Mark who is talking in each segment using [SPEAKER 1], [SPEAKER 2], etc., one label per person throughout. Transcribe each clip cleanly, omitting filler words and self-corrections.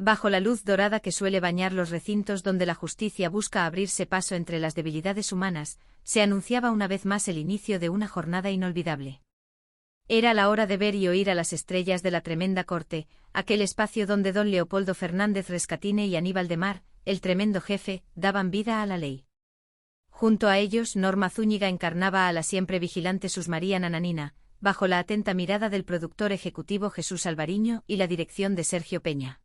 [SPEAKER 1] Bajo la luz dorada que suele bañar los recintos donde la justicia busca abrirse paso entre las debilidades humanas, se anunciaba una vez más el inicio de una jornada inolvidable. Era la hora de ver y oír a las estrellas de la tremenda corte, aquel espacio donde don Leopoldo Fernández Rescatine y Aníbal de Mar, el tremendo jefe, daban vida a la ley. Junto a ellos, Norma Zúñiga encarnaba a la siempre vigilante Susmaría Nananina, bajo la atenta mirada del productor ejecutivo Jesús Alvariño y la dirección de Sergio Peña.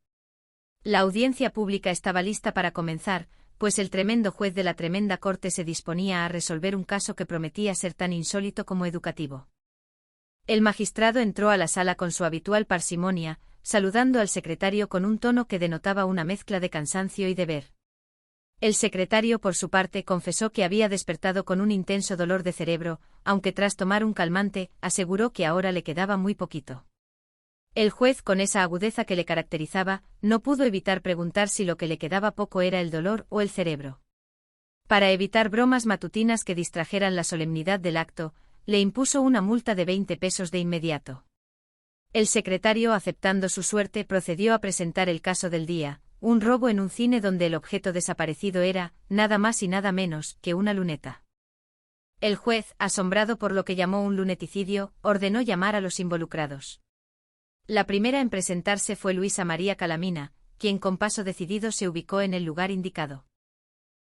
[SPEAKER 1] La audiencia pública estaba lista para comenzar, pues el tremendo juez de la tremenda corte se disponía a resolver un caso que prometía ser tan insólito como educativo. El magistrado entró a la sala con su habitual parsimonia, saludando al secretario con un tono que denotaba una mezcla de cansancio y deber. El secretario, por su parte, confesó que había despertado con un intenso dolor de cerebro, aunque tras tomar un calmante, aseguró que ahora le quedaba muy poquito. El juez, con esa agudeza que le caracterizaba, no pudo evitar preguntar si lo que le quedaba poco era el dolor o el cerebro. Para evitar bromas matutinas que distrajeran la solemnidad del acto, le impuso una multa de 20 pesos de inmediato. El secretario, aceptando su suerte, procedió a presentar el caso del día, un robo en un cine donde el objeto desaparecido era, nada más y nada menos, que una luneta. El juez, asombrado por lo que llamó un luneticidio, ordenó llamar a los involucrados. La primera en presentarse fue Luisa María Calamina, quien con paso decidido se ubicó en el lugar indicado.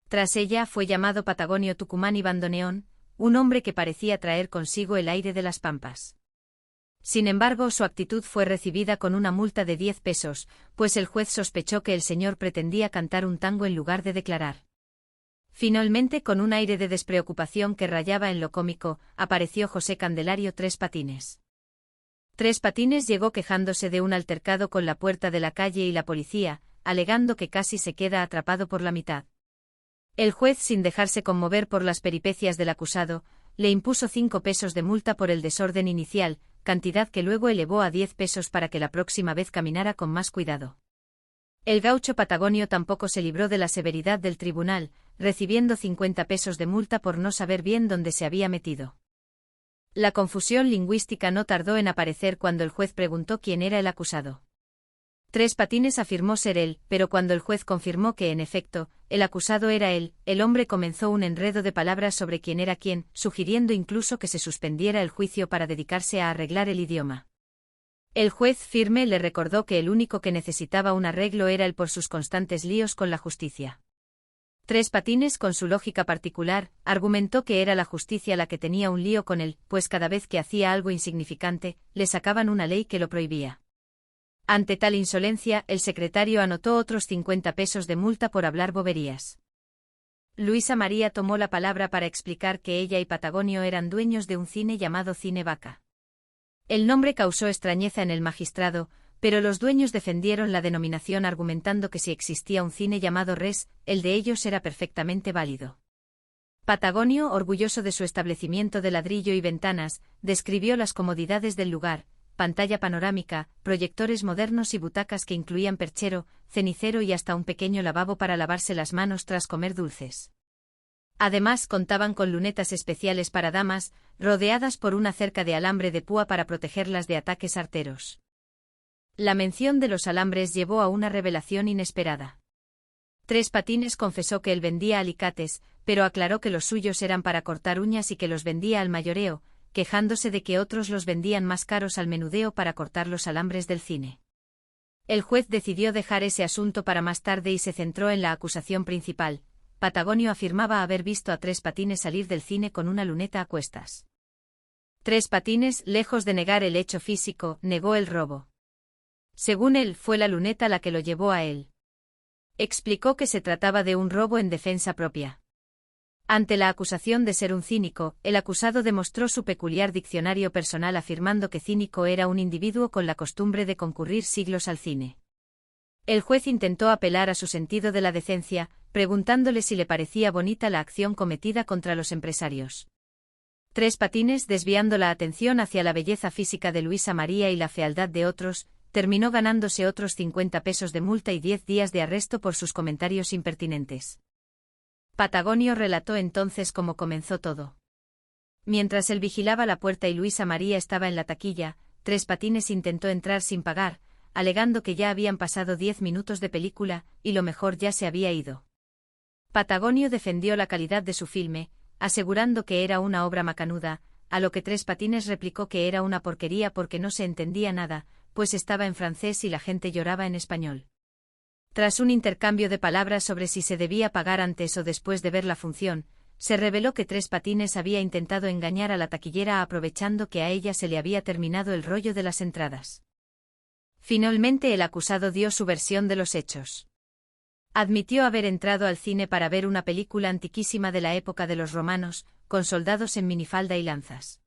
[SPEAKER 1] Tras ella fue llamado Patagonio Tucumán y Bandoneón, un hombre que parecía traer consigo el aire de las pampas. Sin embargo, su actitud fue recibida con una multa de 10 pesos, pues el juez sospechó que el señor pretendía cantar un tango en lugar de declarar. Finalmente, con un aire de despreocupación que rayaba en lo cómico, apareció José Candelario Tres Patines. Tres Patines llegó quejándose de un altercado con la puerta de la calle y la policía, alegando que casi se queda atrapado por la mitad. El juez, sin dejarse conmover por las peripecias del acusado, le impuso 5 pesos de multa por el desorden inicial, cantidad que luego elevó a 10 pesos para que la próxima vez caminara con más cuidado. El gaucho Patagonio tampoco se libró de la severidad del tribunal, recibiendo 50 pesos de multa por no saber bien dónde se había metido. La confusión lingüística no tardó en aparecer cuando el juez preguntó quién era el acusado. Tres Patines afirmó ser él, pero cuando el juez confirmó que, en efecto, el acusado era él, el hombre comenzó un enredo de palabras sobre quién era quién, sugiriendo incluso que se suspendiera el juicio para dedicarse a arreglar el idioma. El juez, firme, le recordó que el único que necesitaba un arreglo era él por sus constantes líos con la justicia. Tres Patines, con su lógica particular, argumentó que era la justicia la que tenía un lío con él, pues cada vez que hacía algo insignificante, le sacaban una ley que lo prohibía. Ante tal insolencia, el secretario anotó otros 50 pesos de multa por hablar boberías. Luisa María tomó la palabra para explicar que ella y Patagonio eran dueños de un cine llamado Cine Vaca. El nombre causó extrañeza en el magistrado, pero los dueños defendieron la denominación argumentando que si existía un cine llamado Res, el de ellos era perfectamente válido. Patagonio, orgulloso de su establecimiento de ladrillo y ventanas, describió las comodidades del lugar: pantalla panorámica, proyectores modernos y butacas que incluían perchero, cenicero y hasta un pequeño lavabo para lavarse las manos tras comer dulces. Además, contaban con lunetas especiales para damas, rodeadas por una cerca de alambre de púa para protegerlas de ataques arteros. La mención de los alambres llevó a una revelación inesperada. Tres Patines confesó que él vendía alicates, pero aclaró que los suyos eran para cortar uñas y que los vendía al mayoreo, quejándose de que otros los vendían más caros al menudeo para cortar los alambres del cine. El juez decidió dejar ese asunto para más tarde y se centró en la acusación principal. Patagonio afirmaba haber visto a Tres Patines salir del cine con una luneta a cuestas. Tres Patines, lejos de negar el hecho físico, negó el robo. Según él, fue la luneta la que lo llevó a él. Explicó que se trataba de un robo en defensa propia. Ante la acusación de ser un cínico, el acusado demostró su peculiar diccionario personal afirmando que cínico era un individuo con la costumbre de concurrir siglos al cine. El juez intentó apelar a su sentido de la decencia, preguntándole si le parecía bonita la acción cometida contra los empresarios. Tres Patines, desviando la atención hacia la belleza física de Luisa María y la fealdad de otros, terminó ganándose otros 50 pesos de multa y 10 días de arresto por sus comentarios impertinentes. Patagonio relató entonces cómo comenzó todo. Mientras él vigilaba la puerta y Luisa María estaba en la taquilla, Tres Patines intentó entrar sin pagar, alegando que ya habían pasado 10 minutos de película, y lo mejor ya se había ido. Patagonio defendió la calidad de su filme, asegurando que era una obra macanuda, a lo que Tres Patines replicó que era una porquería porque no se entendía nada, pues estaba en francés y la gente lloraba en español. Tras un intercambio de palabras sobre si se debía pagar antes o después de ver la función, se reveló que Tres Patines había intentado engañar a la taquillera aprovechando que a ella se le había terminado el rollo de las entradas. Finalmente el acusado dio su versión de los hechos. Admitió haber entrado al cine para ver una película antiquísima de la época de los romanos, con soldados en minifalda y lanzas.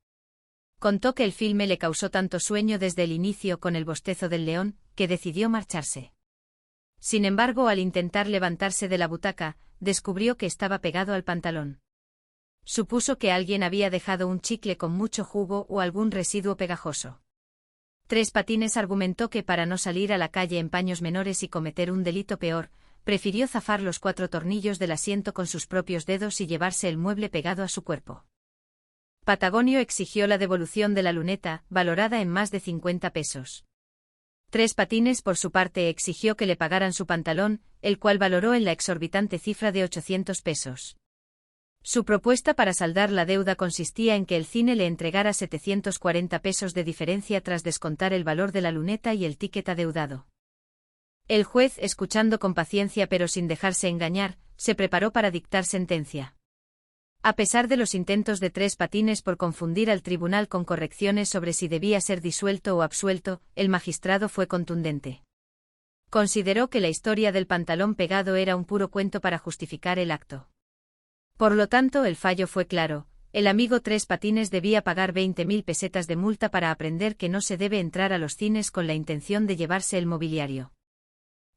[SPEAKER 1] Contó que el filme le causó tanto sueño desde el inicio con el bostezo del león, que decidió marcharse. Sin embargo, al intentar levantarse de la butaca, descubrió que estaba pegado al pantalón. Supuso que alguien había dejado un chicle con mucho jugo o algún residuo pegajoso. Tres Patines argumentó que para no salir a la calle en paños menores y cometer un delito peor, prefirió zafar los 4 tornillos del asiento con sus propios dedos y llevarse el mueble pegado a su cuerpo. Patagonio exigió la devolución de la luneta, valorada en más de 50 pesos. Tres Patines por su parte exigió que le pagaran su pantalón, el cual valoró en la exorbitante cifra de 800 pesos. Su propuesta para saldar la deuda consistía en que el cine le entregara 740 pesos de diferencia tras descontar el valor de la luneta y el ticket adeudado. El juez, escuchando con paciencia pero sin dejarse engañar, se preparó para dictar sentencia. A pesar de los intentos de Tres Patines por confundir al tribunal con correcciones sobre si debía ser disuelto o absuelto, el magistrado fue contundente. Consideró que la historia del pantalón pegado era un puro cuento para justificar el acto. Por lo tanto, el fallo fue claro: el amigo Tres Patines debía pagar 20.000 pesetas de multa para aprender que no se debe entrar a los cines con la intención de llevarse el mobiliario.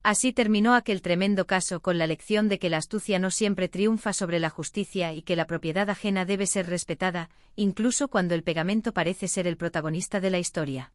[SPEAKER 1] Así terminó aquel tremendo caso, con la lección de que la astucia no siempre triunfa sobre la justicia y que la propiedad ajena debe ser respetada, incluso cuando el pegamento parece ser el protagonista de la historia.